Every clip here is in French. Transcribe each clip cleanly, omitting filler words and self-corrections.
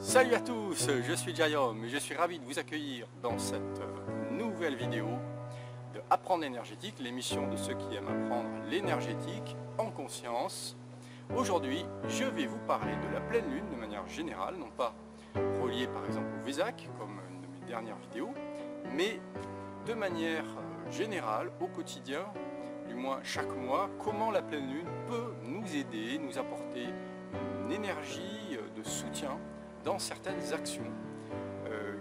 Salut à tous, je suis Jayom et je suis ravi de vous accueillir dans cette nouvelle vidéo de Apprendre l'énergétique, l'émission de ceux qui aiment apprendre l'énergétique en conscience. Aujourd'hui, je vais vous parler de la pleine lune de manière générale, non pas reliée par exemple au Vésac, comme une de mes dernières vidéos, mais de manière générale, au quotidien, du moins chaque mois, comment la pleine lune peut nous aider, nous apporter une énergie de soutien dans certaines actions.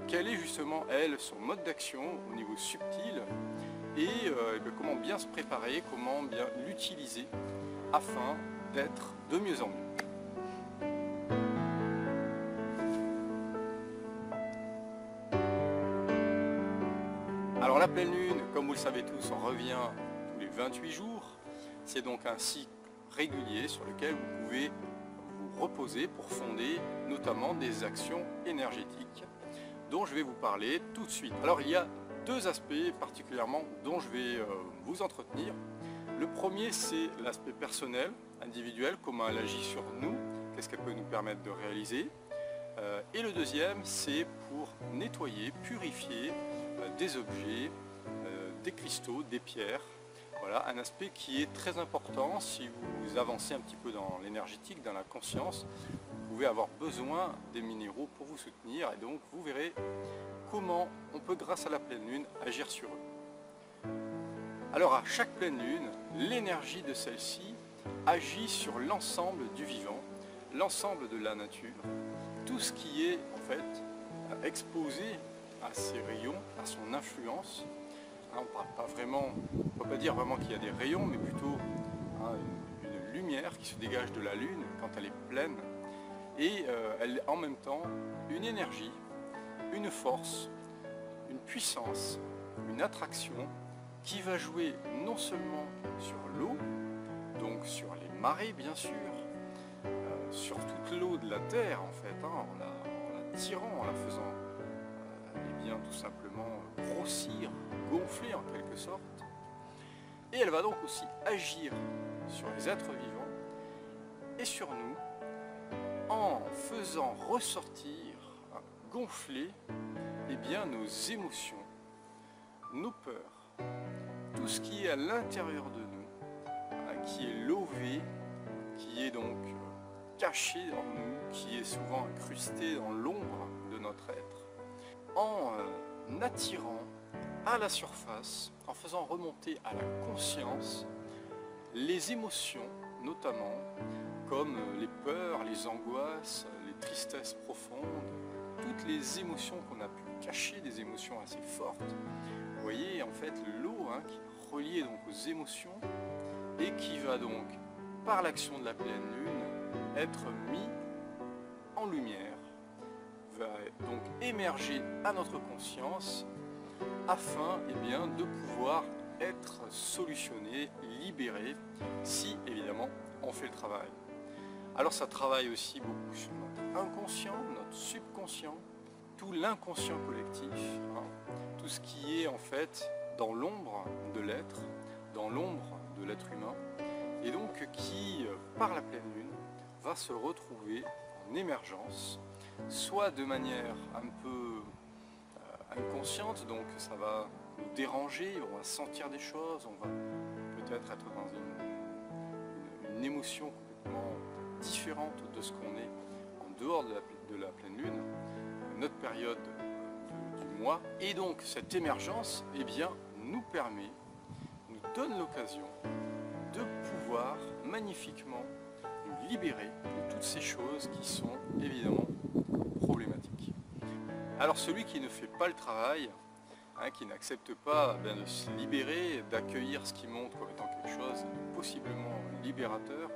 Quel est justement, elle, son mode d'action au niveau subtil et comment bien se préparer, comment bien l'utiliser afin d'être de mieux en mieux. Alors la pleine lune, comme vous le savez tous, on revient tous les 28 jours. C'est donc un cycle régulier sur lequel vous pouvez vous reposer pour fonder notamment des actions énergétiques dont je vais vous parler tout de suite. Alors il y a deux aspects particulièrement dont je vais vous entretenir. Le premier, c'est l'aspect personnel, individuel, comment elle agit sur nous, qu'est-ce qu'elle peut nous permettre de réaliser. Et le deuxième, c'est pour nettoyer, purifier des objets, des cristaux, des pierres. Voilà, un aspect qui est très important si vous avancez un petit peu dans l'énergétique, dans la conscience. Vous pouvez avoir besoin des minéraux pour vous soutenir et donc vous verrez comment on peut, grâce à la pleine lune, agir sur eux. Alors à chaque pleine lune, l'énergie de celle-ci agit sur l'ensemble du vivant, l'ensemble de la nature, tout ce qui est en fait exposé à ses rayons, à son influence. On ne peut pas dire vraiment qu'il y a des rayons, mais plutôt une lumière qui se dégage de la lune quand elle est pleine. Et elle est en même temps une énergie, une force, une puissance, une attraction qui va jouer non seulement sur l'eau, donc sur les marées bien sûr, sur toute l'eau de la terre en fait, en la tirant, en la faisant tout simplement grossir, gonfler en quelque sorte. Et elle va donc aussi agir sur les êtres vivants et sur nous en faisant ressortir, gonfler nos émotions, nos peurs, tout ce qui est à l'intérieur de nous, qui est lové, qui est donc caché en nous, qui est souvent incrusté dans l'ombre de notre être, en attirant à la surface, en faisant remonter à la conscience les émotions notamment, comme les peurs, les angoisses, les tristesses profondes, toutes les émotions qu'on a pu cacher, des émotions assez fortes. Vous voyez en fait l'eau qui est reliée donc aux émotions et qui va donc, par l'action de la pleine lune, être mis en lumière, va donc émerger à notre conscience afin de pouvoir être solutionné, libéré, si évidemment on fait le travail. Alors ça travaille aussi beaucoup sur notre inconscient, notre subconscient, tout l'inconscient collectif, tout ce qui est en fait dans l'ombre de l'être, dans l'ombre de l'être humain, et donc qui, par la pleine lune, va se retrouver en émergence, soit de manière un peu inconsciente, donc ça va nous déranger, on va sentir des choses, on va peut-être être dans une émotion complètement différente de ce qu'on est en dehors de la pleine lune, notre période du mois. Et donc cette émergence nous permet, nous donne l'occasion de pouvoir magnifiquement nous libérer de toutes ces choses qui sont évidemment problématiques. Alors celui qui ne fait pas le travail, qui n'accepte pas de se libérer, d'accueillir ce qui montre comme étant quelque chose de possiblement libérateur,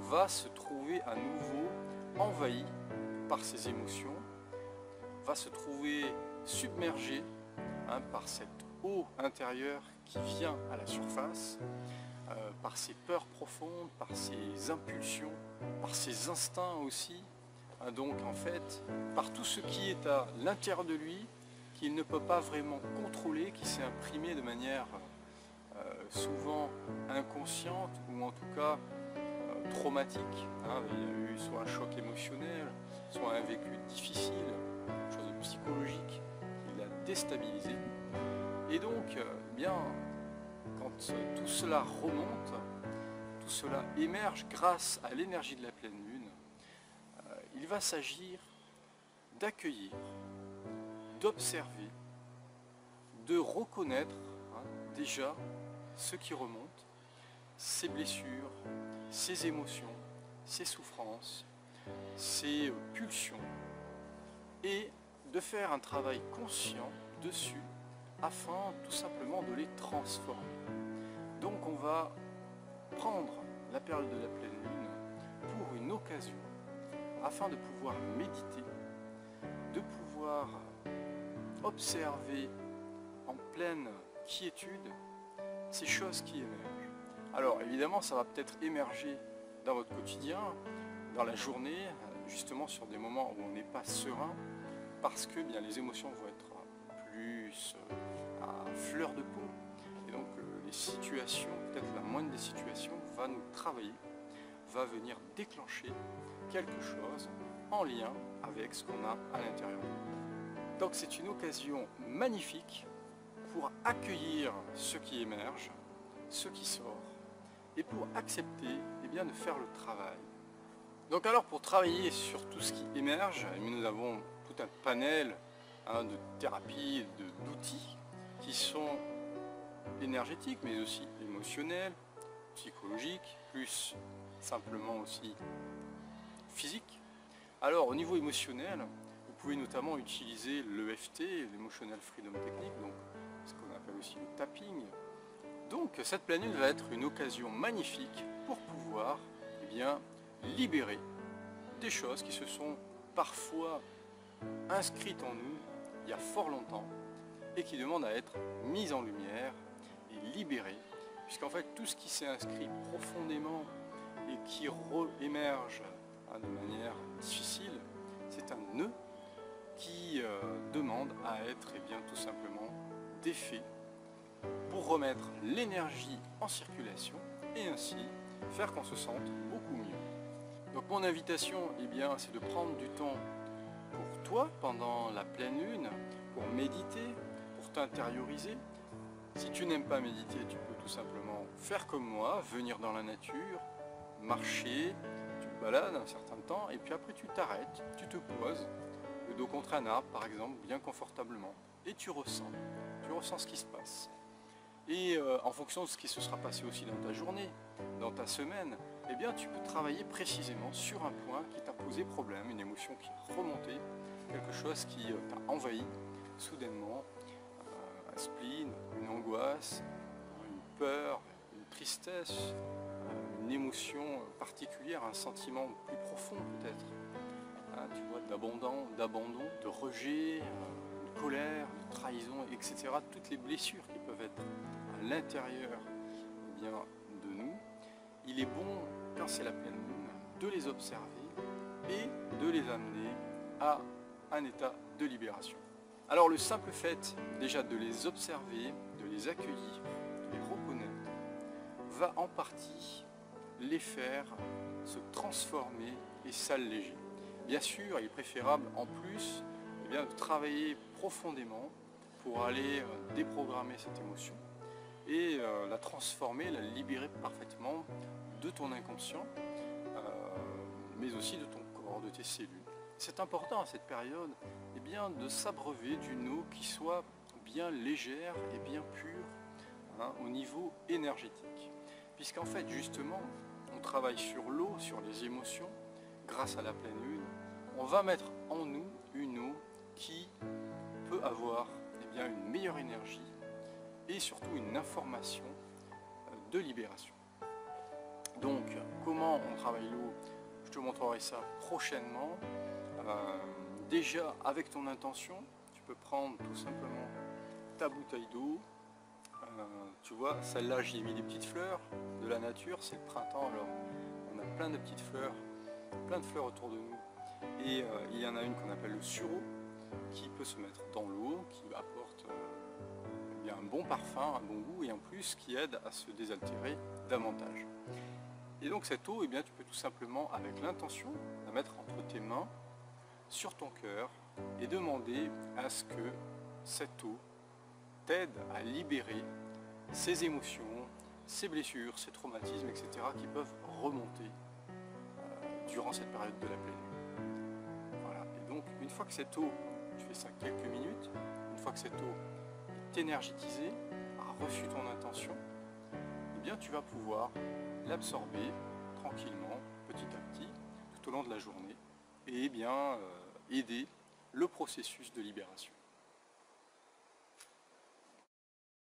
va se trouver à nouveau envahi par ses émotions, va se trouver submergé par cette eau intérieure qui vient à la surface, par ses peurs profondes, par ses impulsions, par ses instincts aussi, donc en fait par tout ce qui est à l'intérieur de lui qu'il ne peut pas vraiment contrôler, qui s'est imprimé de manière souvent inconsciente ou en tout cas traumatique. Il y a eu soit un choc émotionnel, soit un vécu difficile, quelque chose de psychologique qui l'a déstabilisé. Et donc, bien, quand tout cela remonte, tout cela émerge grâce à l'énergie de la pleine lune, il va s'agir d'accueillir, d'observer, de reconnaître déjà ce qui remonte, ses blessures, ses émotions, ses souffrances, ses pulsions, et de faire un travail conscient dessus afin tout simplement de les transformer. Donc on va prendre la période de la pleine lune pour une occasion afin de pouvoir méditer, de pouvoir observer en pleine quiétude ces choses qui émergent. Alors évidemment, ça va peut-être émerger dans votre quotidien, dans la journée, justement sur des moments où on n'est pas serein, parce que bien, les émotions vont être plus à fleur de peau. Et donc les situations, peut-être la moindre des situations, va nous travailler, va venir déclencher quelque chose en lien avec ce qu'on a à l'intérieur. Donc c'est une occasion magnifique pour accueillir ce qui émerge, ce qui sort, et pour accepter bien, de faire le travail. Donc alors pour travailler sur tout ce qui émerge, nous avons tout un panel de thérapies, d'outils qui sont énergétiques, mais aussi émotionnels, psychologiques, plus simplement aussi physiques. Alors au niveau émotionnel, vous pouvez notamment utiliser l'EFT, l'Emotional Freedom Technique, donc ce qu'on appelle aussi le tapping. Donc cette pleine lune va être une occasion magnifique pour pouvoir libérer des choses qui se sont parfois inscrites en nous il y a fort longtemps et qui demandent à être mises en lumière et libérées, puisqu'en fait tout ce qui s'est inscrit profondément et qui émerge de manière difficile, c'est un nœud qui demande à être tout simplement défait pour remettre l'énergie en circulation et ainsi faire qu'on se sente beaucoup mieux. Donc mon invitation, c'est de prendre du temps pour toi pendant la pleine lune, pour méditer, pour t'intérioriser. Si tu n'aimes pas méditer, tu peux tout simplement faire comme moi, venir dans la nature, marcher, tu te balades un certain temps et puis après tu t'arrêtes, tu te poses, le dos contre un arbre par exemple, bien confortablement, et tu ressens ce qui se passe. Et en fonction de ce qui se sera passé aussi dans ta journée, dans ta semaine, tu peux travailler précisément sur un point qui t'a posé problème, une émotion qui est remontée, quelque chose qui t'a envahi soudainement, un spleen, une angoisse, une peur, une tristesse, une émotion particulière, un sentiment plus profond peut-être, tu vois, d'abandon, de rejet, de colère, de trahison, etc. Toutes les blessures qui peuvent être à l'intérieur de nous, il est bon, quand c'est la pleine lune, de les observer et de les amener à un état de libération. Alors le simple fait déjà de les observer, de les accueillir, de les reconnaître, va en partie les faire se transformer et s'alléger. Bien sûr, il est préférable en plus de travailler profondément pour aller déprogrammer cette émotion et la transformer, la libérer parfaitement de ton inconscient, mais aussi de ton corps, de tes cellules. C'est important à cette période de s'abreuver d'une eau qui soit bien légère et bien pure au niveau énergétique. Puisqu'en fait, justement, on travaille sur l'eau, sur les émotions, grâce à la pleine lune, on va mettre en nous une eau qui peut avoir une meilleure énergie et surtout une information de libération. Donc, comment on travaille l'eau? Je te montrerai ça prochainement. Déjà, avec ton intention, tu peux prendre tout simplement ta bouteille d'eau. Tu vois, celle-là, j'y ai mis des petites fleurs de la nature. C'est le printemps, alors on a plein de petites fleurs, plein de fleurs autour de nous. Et il y en a une qu'on appelle le sureau, qui peut se mettre dans l'eau, qui apporte un bon parfum, un bon goût et en plus qui aide à se désaltérer davantage. Et donc cette eau, tu peux tout simplement, avec l'intention, la mettre entre tes mains sur ton cœur et demander à ce que cette eau t'aide à libérer ces émotions, ces blessures, ces traumatismes, etc. qui peuvent remonter durant cette période de la pleine lune. Voilà. Et donc, une fois que cette eau, tu fais ça quelques minutes, une fois que cette eau est énergétisée, a reçu ton intention, eh bien, tu vas pouvoir l'absorber tranquillement, petit à petit, tout au long de la journée, et aider le processus de libération.